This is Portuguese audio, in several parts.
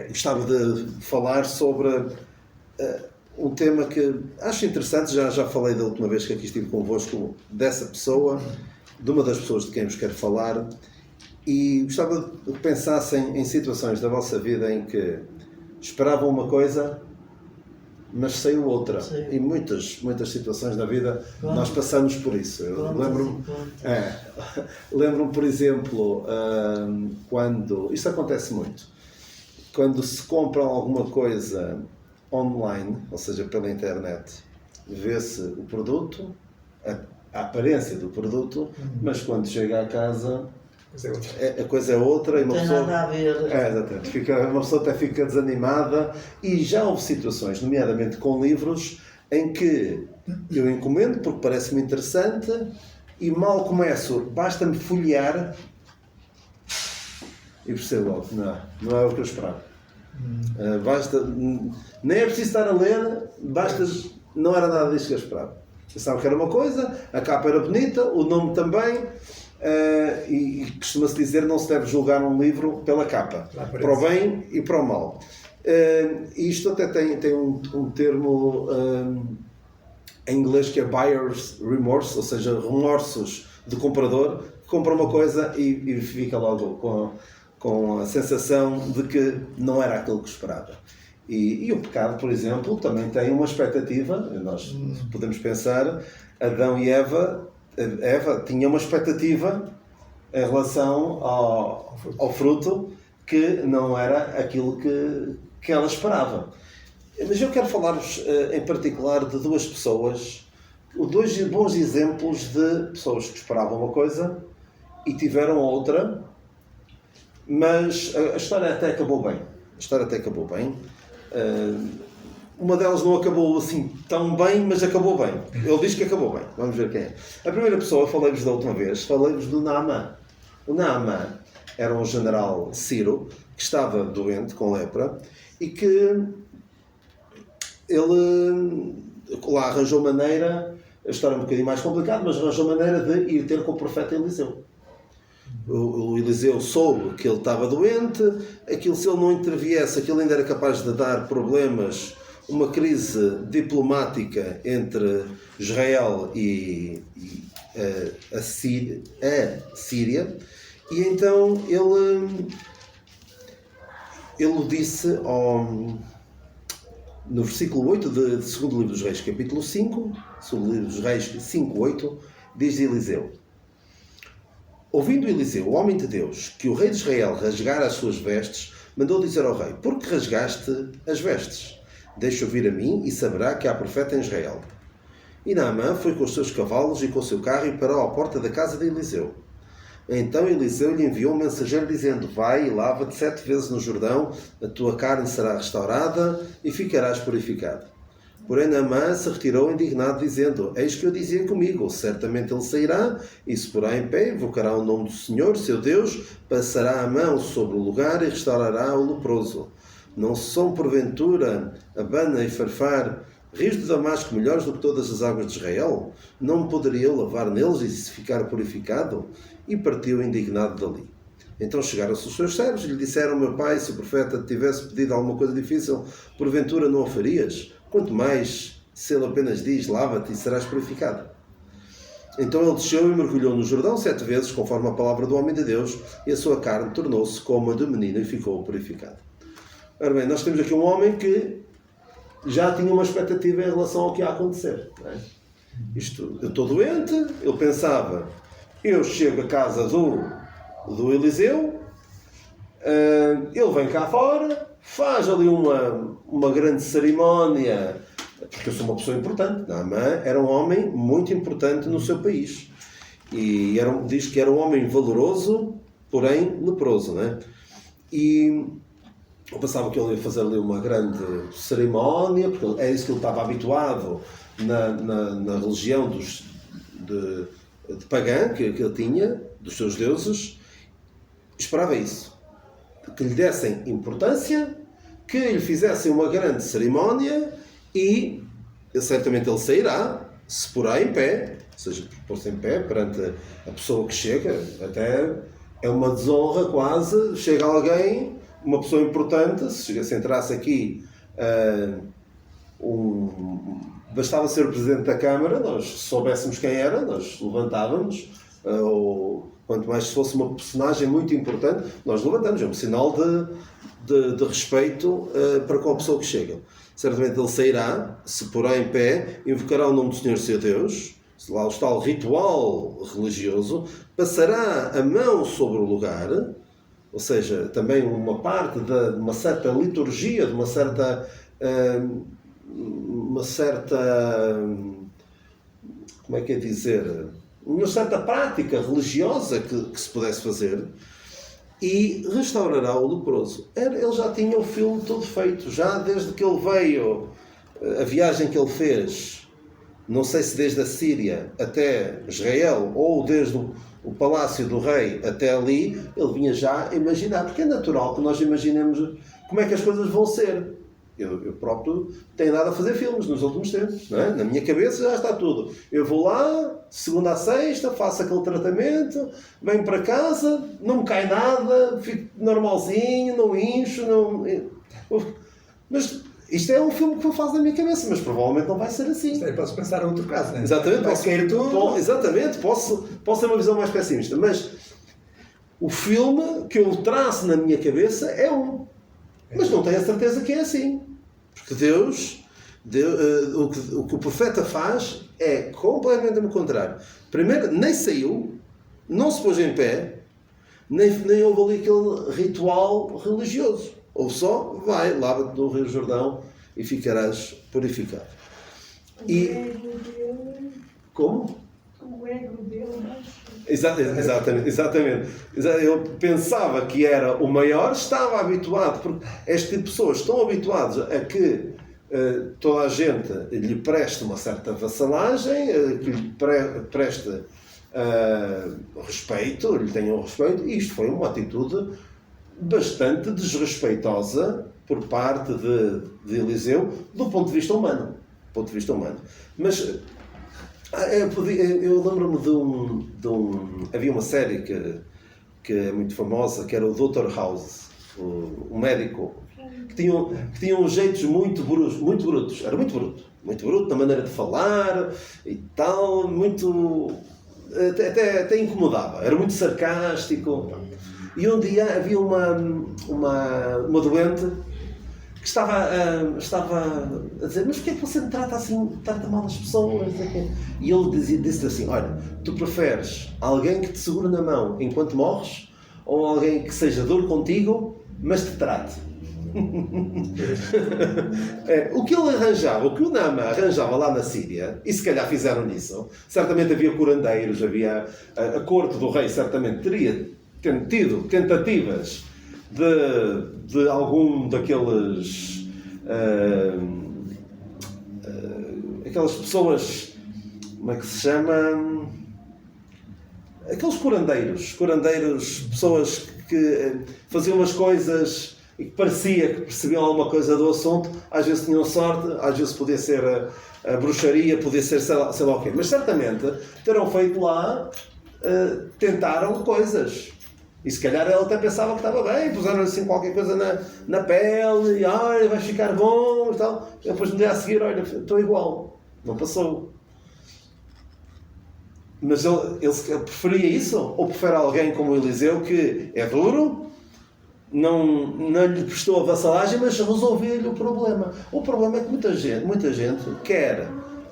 Gostava de falar sobre um tema que acho interessante, já falei da última vez que aqui estive convosco dessa pessoa, de uma das pessoas de quem vos quero falar, e gostava de que pensassem em situações da vossa vida em que esperavam uma coisa, mas saiu outra. Sim. E muitas situações da vida nós passamos por isso. Lembro-me, por exemplo, quando... Isto acontece muito. Quando se compra alguma coisa online, ou seja, pela internet, vê-se o produto, a aparência do produto, mas quando chega à casa a coisa é outra e uma pessoa... Nada a ver. Exatamente. Uma pessoa até fica desanimada, e já houve situações, nomeadamente com livros, em que eu encomendo porque parece-me interessante e mal começo, basta-me folhear e percebo logo, não é o que eu esperava. Nem é preciso estar a ler, não era nada disso que eu esperava. Pensava que era uma coisa, a capa era bonita, o nome também, e costuma-se dizer não se deve julgar um livro pela capa, para o bem e para o mal. Isto até tem um termo em inglês que é buyer's remorse, ou seja, remorsos de comprador, que compra uma coisa e fica logo com a sensação de que não era aquilo que esperava. E o pecado, por exemplo, também tem uma expectativa. Nós podemos pensar, Adão e Eva tinha uma expectativa em relação ao fruto que não era aquilo que ela esperava. Mas eu quero falar-vos em particular de duas pessoas, dois bons exemplos de pessoas que esperavam uma coisa e tiveram outra, mas a história até acabou bem. Uma delas não acabou assim tão bem, mas acabou bem. Ele diz que acabou bem. Vamos ver quem é. A primeira pessoa, falei-vos da última vez, falei-vos do Naamã. O Naamã era um general sírio que estava doente com lepra e que ele lá arranjou maneira, a história é um bocadinho mais complicada, mas arranjou maneira de ir ter com o profeta Eliseu. O Eliseu soube que ele estava doente, se ele não interviesse, aquilo ainda era capaz de dar problemas, uma crise diplomática entre Israel e a Síria, e então ele disse no versículo 8 de 2º livro dos Reis, capítulo 5, 2º livro dos Reis 5:8, diz Eliseu: ouvindo Eliseu, o homem de Deus, que o rei de Israel rasgara as suas vestes, mandou dizer ao rei: por que rasgaste as vestes? Deixa ouvir a mim e saberá que há profeta em Israel. E Naamã foi com os seus cavalos e com o seu carro e parou à porta da casa de Eliseu. Então Eliseu lhe enviou um mensageiro dizendo: vai e lava-te 7 vezes no Jordão, a tua carne será restaurada e ficarás purificado. Porém Naamã se retirou indignado, dizendo: eis que eu dizia comigo, certamente ele sairá e se porá em pé, invocará o nome do Senhor, seu Deus, passará a mão sobre o lugar e restaurará o leproso. Não são porventura Abana e Farfar, rios de Damasco, melhores do que todas as águas de Israel? Não me poderia eu lavar neles e se ficar purificado? E partiu indignado dali. Então chegaram-se os seus servos e lhe disseram: meu pai, se o profeta te tivesse pedido alguma coisa difícil, porventura não a farias? Quanto mais se ele apenas diz: lava-te e serás purificado. Então ele desceu e mergulhou no Jordão 7 vezes, conforme a palavra do homem de Deus, e a sua carne tornou-se como a do menino e ficou purificado. Ora bem, nós temos aqui um homem que já tinha uma expectativa em relação ao que ia acontecer. Não é? Eu estou doente, ele pensava: eu chego à casa do Eliseu, ele vem cá fora, faz ali uma grande cerimónia, porque eu sou uma pessoa importante. Naamã era um homem muito importante no seu país. E diz que era um homem valoroso, porém leproso. Não é? E eu pensava que ele ia fazer ali uma grande cerimónia, porque é isso que ele estava habituado na religião de pagã que ele tinha, dos seus deuses. Esperava isso. Que lhe dessem importância, que lhe fizessem uma grande cerimónia e certamente ele sairá, se porá em pé, ou seja, pôr-se em pé perante a pessoa que chega. Até é uma desonra quase, chega alguém uma pessoa importante, se entrasse aqui, bastava ser o Presidente da Câmara, nós soubéssemos quem era, nós levantávamos, ou quanto mais se fosse uma personagem muito importante, nós levantamos, é um sinal de respeito para com a pessoa que chega. Certamente ele sairá, se porá em pé, invocará o nome do Senhor seu Deus, lá está o ritual religioso, passará a mão sobre o lugar, ou seja, também uma parte de uma certa liturgia, de uma certa como é que é dizer, uma certa prática religiosa que se pudesse fazer, e restaurará o leproso. Ele já tinha o filme todo feito, já desde que ele veio, a viagem que ele fez, não sei se desde a Síria até Israel, ou desde o palácio do rei até ali, ele vinha já a imaginar, porque é natural que nós imaginemos como é que as coisas vão ser. Eu próprio tenho dado a fazer filmes nos últimos tempos, não é? Na minha cabeça já está tudo. Eu vou lá, segunda a sexta, faço aquele tratamento, venho para casa, não me cai nada, fico normalzinho, não incho, não... Mas isto é um filme que eu faço na minha cabeça, mas provavelmente não vai ser assim. Posso pensar em outro caso, não é? Exatamente, posso ter uma visão mais pessimista, mas o filme que eu traço na minha cabeça é um. Mas não tenho a certeza que é assim. Porque Deus o que o profeta faz é completamente o contrário. Primeiro, nem saiu, não se pôs em pé, nem houve ali aquele ritual religioso. Ou só, vai, lava-te no Rio Jordão e ficarás purificado. E... Como? O ego dele, Exatamente. Eu pensava que era o maior, estava habituado, porque este tipo de pessoas estão habituados a que toda a gente lhe preste uma certa vassalagem, que lhe preste respeito, lhe tenha um respeito, e isto foi uma atitude bastante desrespeitosa por parte de Eliseu, do ponto de vista humano. Mas eu lembro-me havia uma série que é muito famosa, que era o Dr. House, o médico, que tinha uns jeitos muito brutos. Era muito bruto na maneira de falar e tal, muito... Até incomodava, era muito sarcástico. E um dia havia uma doente que estava a dizer: mas porquê é que você me trata assim, trata mal as pessoas? E ele disse assim: olha, tu preferes alguém que te segure na mão enquanto morres, ou alguém que seja duro contigo, mas te trate? O que ele arranjava, o que o Nama arranjava lá na Síria, e se calhar fizeram nisso, certamente havia curandeiros, havia a corte do rei, certamente teria tido tentativas de algum daqueles aquelas pessoas, como é que se chama, aqueles curandeiros, pessoas que faziam as coisas e que parecia que percebiam alguma coisa do assunto, às vezes tinham sorte, às vezes podia ser a bruxaria, podia ser sei lá o quê, mas certamente terão feito lá, tentaram coisas. E se calhar ela até pensava que estava bem, puseram assim qualquer coisa na pele, e olha, vai ficar bom e tal. E depois no dia a seguir, olha, estou igual. Não passou. Mas ele preferia isso? Ou prefere alguém como o Eliseu, que é duro, não lhe prestou a vassalagem, mas resolveu-lhe o problema? O problema é que muita gente quer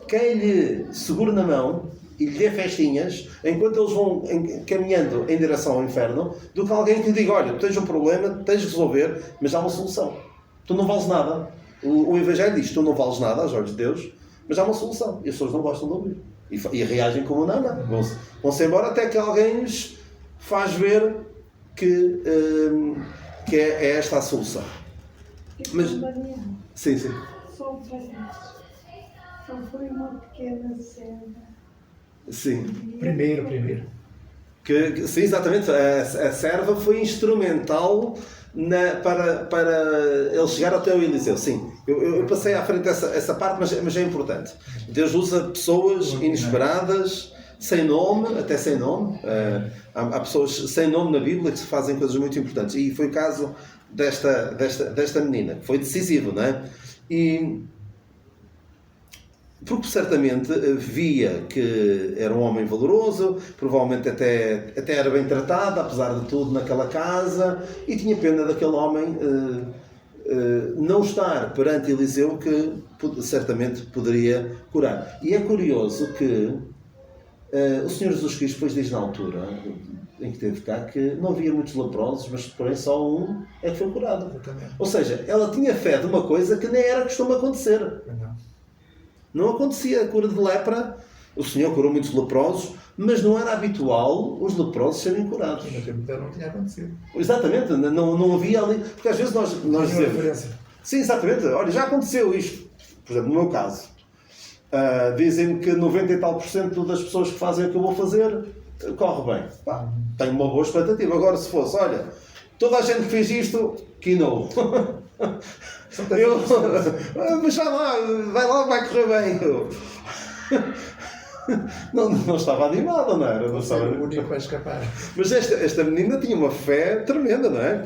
quem lhe segure na mão e lhe dê festinhas enquanto eles vão caminhando em direção ao inferno, do que alguém que lhe diga: olha, tu tens um problema, tens de resolver, mas há uma solução. Tu não vales nada. O Evangelho diz: tu não vales nada aos olhos de Deus, mas há uma solução. E as pessoas não gostam de ouvir. E reagem como nada. Vão-se embora até que alguém lhes faz ver que é esta a solução. Mas, sim. Só foi uma pequena cena. Sim. Primeiro. Sim, exatamente. A serva foi instrumental para ele chegar até o Eliseu. Sim, eu passei à frente essa parte, mas é importante. Deus usa pessoas inesperadas, sem nome. Há pessoas sem nome na Bíblia que fazem coisas muito importantes. E foi o caso desta menina, que foi decisivo, não é? E porque certamente via que era um homem valoroso, provavelmente até era bem tratado, apesar de tudo, naquela casa, e tinha pena daquele homem não estar perante Eliseu, que certamente poderia curar. E é curioso que o Senhor Jesus Cristo depois diz na altura em que teve cá que não havia muitos leprosos, mas porém só um é que foi curado. Ou seja, ela tinha fé de uma coisa que nem era costume acontecer. Não acontecia a cura de lepra. O Senhor curou muitos leprosos, mas não era habitual os leprosos serem curados. No tempo dela não tinha acontecido. Exatamente, não havia ali. Porque às vezes nós dizemos. Referência. Sim, exatamente. Olha, já aconteceu isto. Por exemplo, no meu caso. Dizem-me que 90 e tal % das pessoas que fazem o que eu vou fazer corre bem. Pá, tenho uma boa expectativa. Agora, se fosse, olha, toda a gente que fez isto, que não. Mas vai lá, vai correr bem. Não estava animada, não era? Não estava... O único vai escapar. Mas esta menina tinha uma fé tremenda, não é?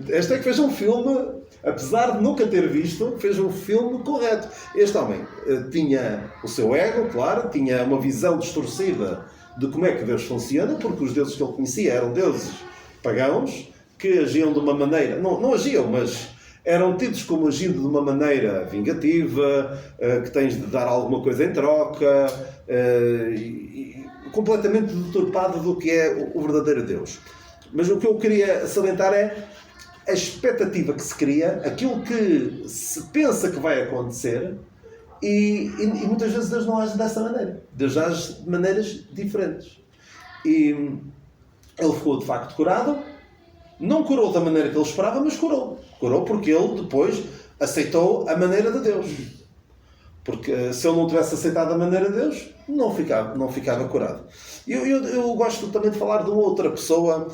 Esta é que fez um filme, apesar de nunca ter visto, fez um filme correto. Este homem tinha o seu ego, claro, tinha uma visão distorcida de como é que Deus funciona, porque os deuses que ele conhecia eram deuses pagãos, que agiam de uma maneira... Não agiam, mas eram tidos como agindo de uma maneira vingativa, que tens de dar alguma coisa em troca, completamente deturpado do que é o verdadeiro Deus. Mas o que eu queria salientar é a expectativa que se cria, aquilo que se pensa que vai acontecer, e muitas vezes Deus não age dessa maneira. Deus age de maneiras diferentes. E ele ficou de facto curado. Não curou da maneira que ele esperava, mas curou. Curou porque ele depois aceitou a maneira de Deus. Porque se ele não tivesse aceitado a maneira de Deus, não ficava curado. Eu gosto também de falar de uma outra pessoa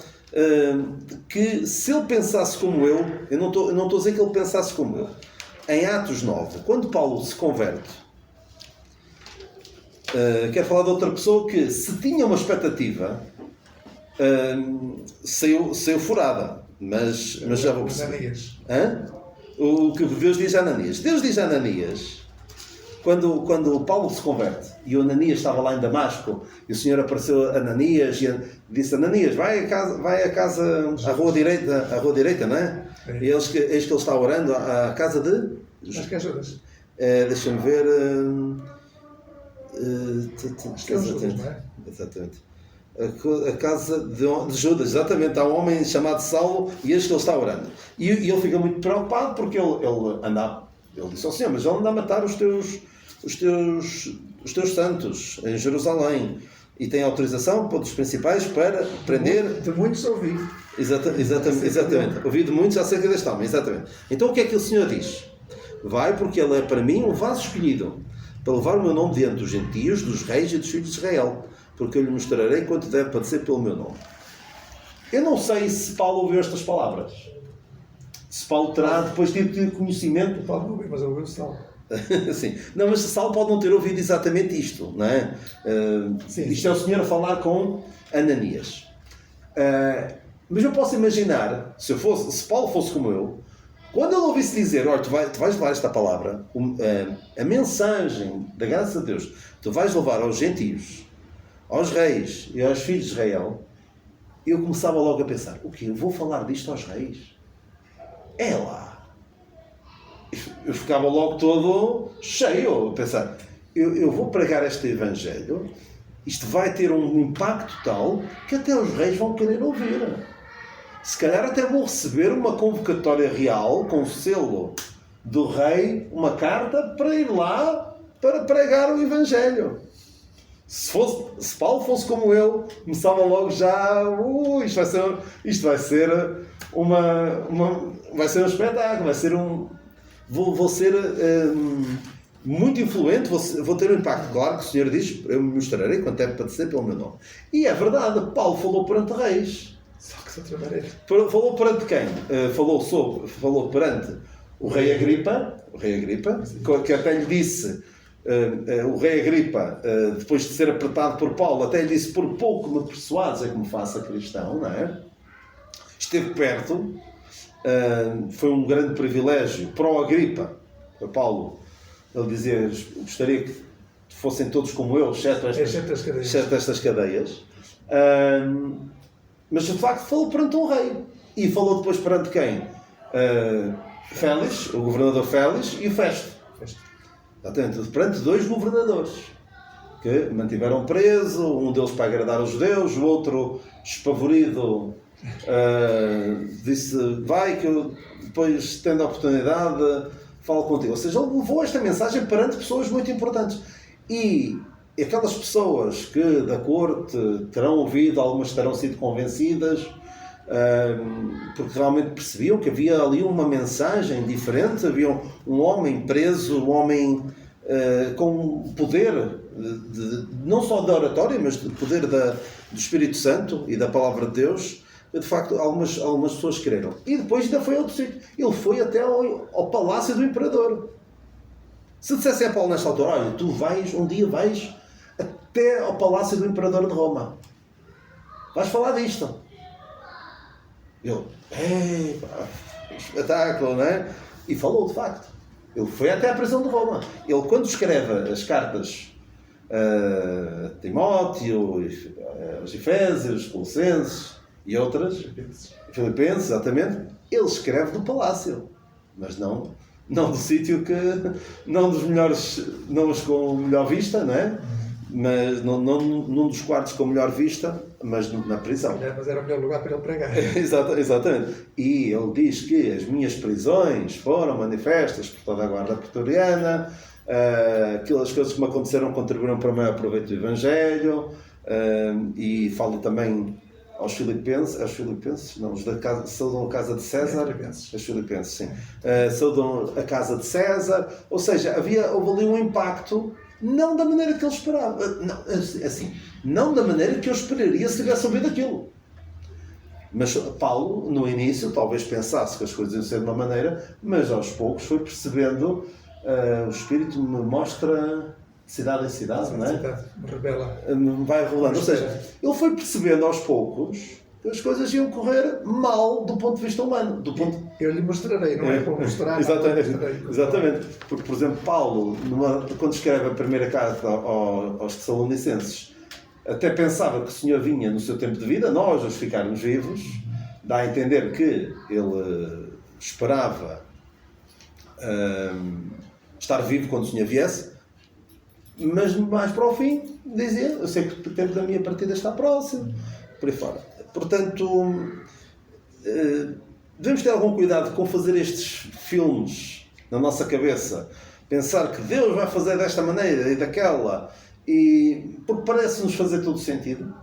que, se ele pensasse como eu não estou a dizer que ele pensasse como eu. Em Atos 9, quando Paulo se converte, quero falar de outra pessoa que, se tinha uma expectativa, saiu furada, mas já vou perceber. O que Deus diz a Ananias. Deus diz a Ananias, quando Paulo se converte, e o Ananias estava lá em Damasco, e o Senhor apareceu a Ananias e disse: Ananias, vai à casa, à rua direita, não é? E eis que ele está orando à casa de... Acho que é Judas. Deixa-me ver... Acho que é Judas, não é? Exatamente. A casa de Judas, exatamente. Há um homem chamado Saulo e eis que ele está orando. E ele fica muito preocupado porque ele disse ao Senhor: mas ele anda a matar os teus santos em Jerusalém. E tem autorização dos principais para prender... De muitos ouvi. Exatamente. Ouvi de muitos acerca deste homem. Exatamente. Então o que é que o Senhor diz? Vai, porque ele é para mim um vaso escolhido, para levar o meu nome diante dos gentios, dos reis e dos filhos de Israel, porque eu lhe mostrarei quanto deve padecer pelo meu nome. Eu não sei se Paulo ouviu estas palavras. Se Paulo terá depois tido conhecimento... Paulo não ouviu, mas ouviu o Saulo. Sim. Não, mas Saulo pode não ter ouvido exatamente isto, não é? Sim. Isto é o Senhor a falar com Ananias. Mas eu posso imaginar, se Paulo fosse como eu, quando ele ouvisse dizer: olha, tu vais levar esta palavra, a mensagem da graça de Deus, tu vais levar aos gentios, aos reis e aos filhos de Israel, eu começava logo a pensar: o quê? Eu vou falar disto aos reis? É lá. Eu ficava logo todo cheio a pensar: eu vou pregar este evangelho, isto vai ter um impacto tal que até os reis vão querer ouvir. Se calhar até vou receber uma convocatória real com o selo do rei, uma carta para ir lá para pregar o evangelho. Se Paulo fosse como eu, começava logo já: isto vai ser vai ser um espetáculo, vai ser vou ser muito influente, vou ter um impacto. Claro que o Senhor diz: eu me mostrarei quanto deve padecer pelo meu nome. E é verdade, Paulo falou perante reis. Só que se outra maneira. Falou perante quem? Falou perante o rei Agripa, que até lhe disse, o rei Agripa, depois de ser apertado por Paulo, até lhe disse: por pouco me persuades a que me faça cristão, não é? Esteve perto. foi um grande privilégio para o Agripa, para Paulo. Ele dizia: gostaria que fossem todos como eu, exceto estas cadeias. Mas de facto falou perante um rei. E falou depois perante quem? Félix, o governador Félix, e o Festo. Exatamente, perante 2 governadores que mantiveram preso, um deles para agradar os judeus, o outro espavorido disse: vai que eu depois, tendo a oportunidade, falo contigo. Ou seja, ele levou esta mensagem perante pessoas muito importantes. E aquelas pessoas que da corte terão ouvido, algumas terão sido convencidas, porque realmente percebiam que havia ali uma mensagem diferente, havia um homem preso, um homem com poder, não só da oratória, mas de poder do Espírito Santo e da Palavra de Deus. De facto, algumas pessoas creram. E depois ainda foi a outro sítio. Ele foi até ao palácio do imperador. Se dissesse a Paulo nesta altura: olha, tu um dia vais até ao palácio do imperador de Roma, vais falar disto. Ele: espetáculo, não é? E falou, de facto. Ele foi até à prisão de Roma. Ele, quando escreve as cartas a Timóteo, aos Efésios, Colossenses e outras, Filipenses, exatamente, ele escreve do palácio, mas não do sítio que, não dos melhores, não os com melhor vista, não é? Mas num dos quartos com melhor vista, mas na prisão. Mas era o melhor lugar para ele pregar. Exatamente. E ele diz que as minhas prisões foram manifestas por toda a guarda pretoriana, aquelas coisas que me aconteceram contribuíram para o maior proveito do Evangelho, e fala também aos Filipenses, não, os da casa, saudam a casa de César, os Filipenses, sim, saudam a casa de César, ou seja, houve ali um impacto, não da maneira que ele esperava, não da maneira que eu esperaria se tivesse ouvido aquilo. Mas Paulo, no início, talvez pensasse que as coisas iam ser de uma maneira, mas aos poucos foi percebendo, o Espírito me mostra de cidade em cidade, não é? Revela. Vai revelando. Ou seja, ele foi percebendo aos poucos que as coisas iam correr mal do ponto de vista humano. Eu lhe mostrarei, não é para mostrar. Exatamente. Porque, por exemplo, Paulo, quando escreve a primeira carta aos Tessalonicenses, até pensava que o Senhor vinha no seu tempo de vida, nós, os ficarmos vivos, dá a entender que ele esperava estar vivo quando o Senhor viesse, mas mais para o fim dizia: eu sei que o tempo da minha partida está próximo, por aí fora. Portanto, devemos ter algum cuidado com fazer estes filmes na nossa cabeça, pensar que Deus vai fazer desta maneira e daquela, porque parece-nos fazer todo sentido,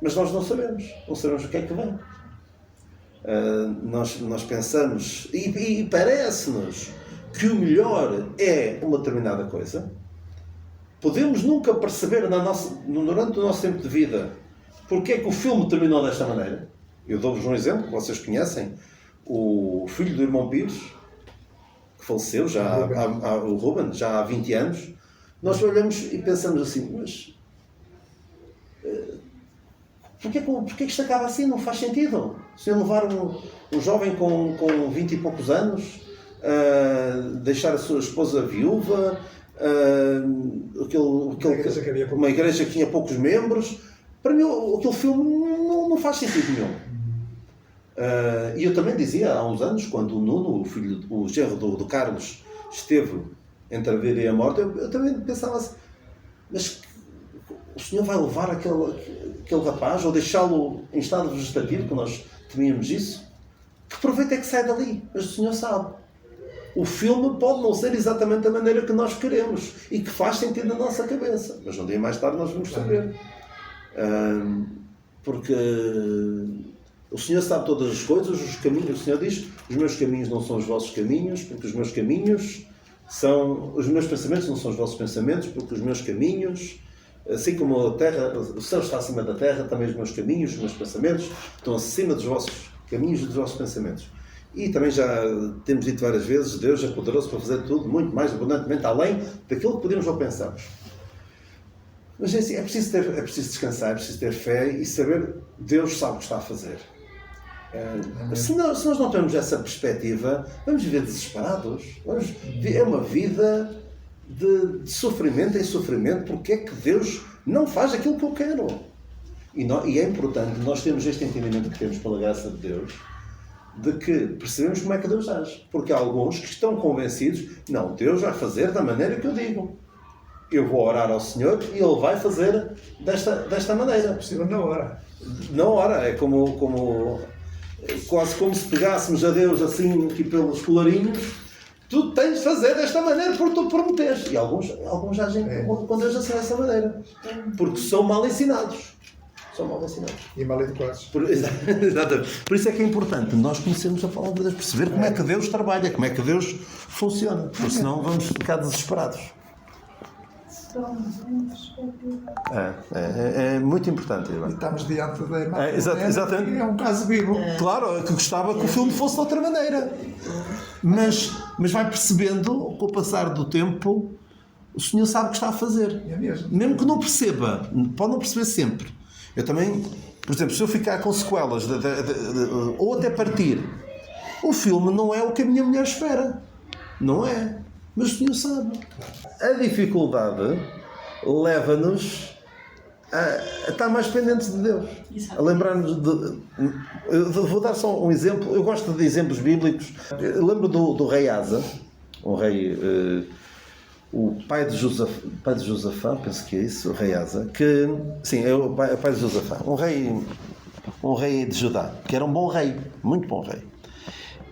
mas nós não sabemos o que é que vem. Nós pensamos e parece-nos que o melhor é uma determinada coisa. Podemos nunca perceber durante o nosso tempo de vida porque é que o filme terminou desta maneira. Eu dou-vos um exemplo que vocês conhecem: o filho do irmão Pires, que faleceu o Ruben, já há 20 anos. Nós olhamos e pensamos assim: mas porquê que isto acaba assim? Não faz sentido. Se levar um jovem com 20 e poucos anos, deixar a sua esposa viúva, uma igreja que tinha poucos membros, para mim aquele filme não faz sentido nenhum. E eu também dizia há uns anos, quando o Nuno, o genro do Carlos, esteve entre a vida e a morte, eu também pensava assim: mas o Senhor vai levar aquele rapaz, ou deixá-lo em estado vegetativo, que nós temíamos isso? Que proveito é que sai dali? Mas o Senhor sabe. O filme pode não ser exatamente da maneira que nós queremos e que faz sentido na nossa cabeça, mas um dia mais tarde nós vamos saber. Porque o Senhor sabe todas as coisas, os caminhos. O Senhor diz: os meus caminhos não são os vossos caminhos, porque os meus caminhos são... Os meus pensamentos não são os vossos pensamentos, porque os meus caminhos, assim como o céu está acima da terra, também os meus caminhos, os meus pensamentos estão acima dos vossos caminhos e dos vossos pensamentos. E também já temos dito várias vezes: Deus é poderoso para fazer tudo muito mais abundantemente além daquilo que podemos ou pensamos. Mas é preciso descansar, é preciso ter fé e saber que Deus sabe o que está a fazer. Se nós não temos essa perspectiva, vamos viver desesperados. É uma vida de sofrimento em sofrimento, porque é que Deus não faz aquilo que eu quero. E é importante nós termos este entendimento que temos pela graça de Deus, de que percebemos como é que Deus age. Porque há alguns que estão convencidos, não, Deus vai fazer da maneira que eu digo. Eu vou orar ao Senhor e Ele vai fazer desta maneira. Possível na hora. Na hora, é quase como se pegássemos a Deus assim aqui pelos colarinhos. Tu tens de fazer desta maneira porque tu prometeste. E alguns agem com Deus assim dessa maneira. Porque são mal ensinados. E mal educados. Exatamente. Por isso é que é importante nós conhecermos a palavra de Deus, perceber como é que Deus trabalha, como é que Deus funciona. Porque senão vamos ficar desesperados. Somos em perspectiva. É muito importante. E estamos diante da exatamente. É um caso vivo. Claro, que gostava que o filme fosse de outra maneira. Mas vai percebendo, com o passar do tempo, o Senhor sabe o que está a fazer. É mesmo. Mesmo que não perceba, pode não perceber sempre. Eu também, por exemplo, se eu ficar com sequelas ou até partir, o filme não é o que a minha mulher espera. Não é. Mas o Senhor sabe. A dificuldade leva-nos a estar mais pendentes de Deus. A lembrar-nos de... Eu vou dar só um exemplo. Eu gosto de exemplos bíblicos. Eu lembro do rei Asa, um rei... o pai de Josafá, penso que é isso, o rei Asa, que... Sim, é o pai de Josafá. Um rei de Judá, que era um bom rei, muito bom rei.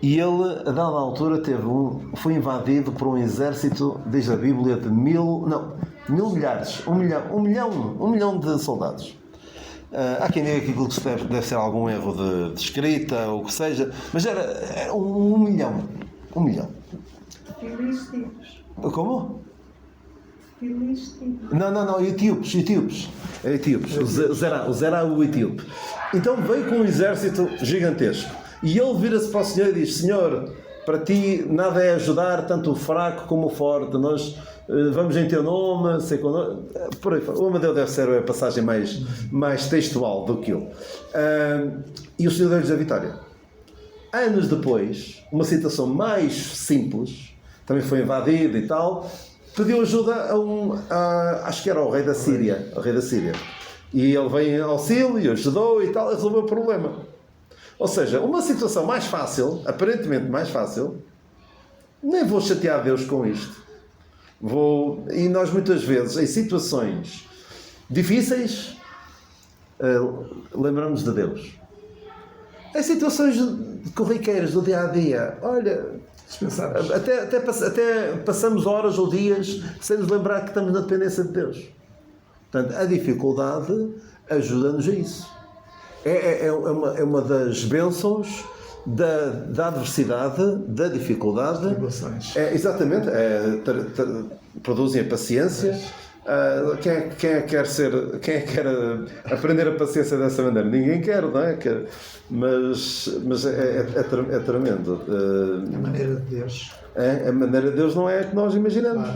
E ele, a dada altura, foi invadido por um exército, diz a Bíblia, de 1.000 milhares, 1 milhão de soldados. Há quem diga que aquilo deve ser algum erro de escrita, ou o que seja, mas era 1 milhão. 1 milhão. Filisteus. Como? Filisteus. Não, etíopes. O Zerá o etíope. Então veio com um exército gigantesco. E ele vira-se para o Senhor e diz: Senhor, para ti nada é ajudar, tanto o fraco como o forte. Nós vamos em teu nome, sei quando. Por aí fora. O Amadeu deve ser a passagem mais textual do que eu. E o Senhor deu-lhes a vitória. Anos depois, uma situação mais simples, também foi invadida e tal, pediu ajuda acho que era o rei da Síria. E ele veio em auxílio, ajudou e tal, e resolveu o problema. Ou seja, uma situação mais fácil, aparentemente mais fácil, nem vou chatear Deus com isto. E nós muitas vezes, em situações difíceis, lembramos de Deus. Em situações corriqueiras do dia a dia, olha, até passamos horas ou dias sem nos lembrar que estamos na dependência de Deus. Portanto, a dificuldade ajuda-nos a isso. É uma das bênçãos da adversidade, da dificuldade. Exatamente. Produzem a paciência. Quem é que quer aprender a paciência dessa maneira? Ninguém quer, não é? Mas é tremendo. A maneira de Deus. A maneira de Deus não é a que nós imaginamos.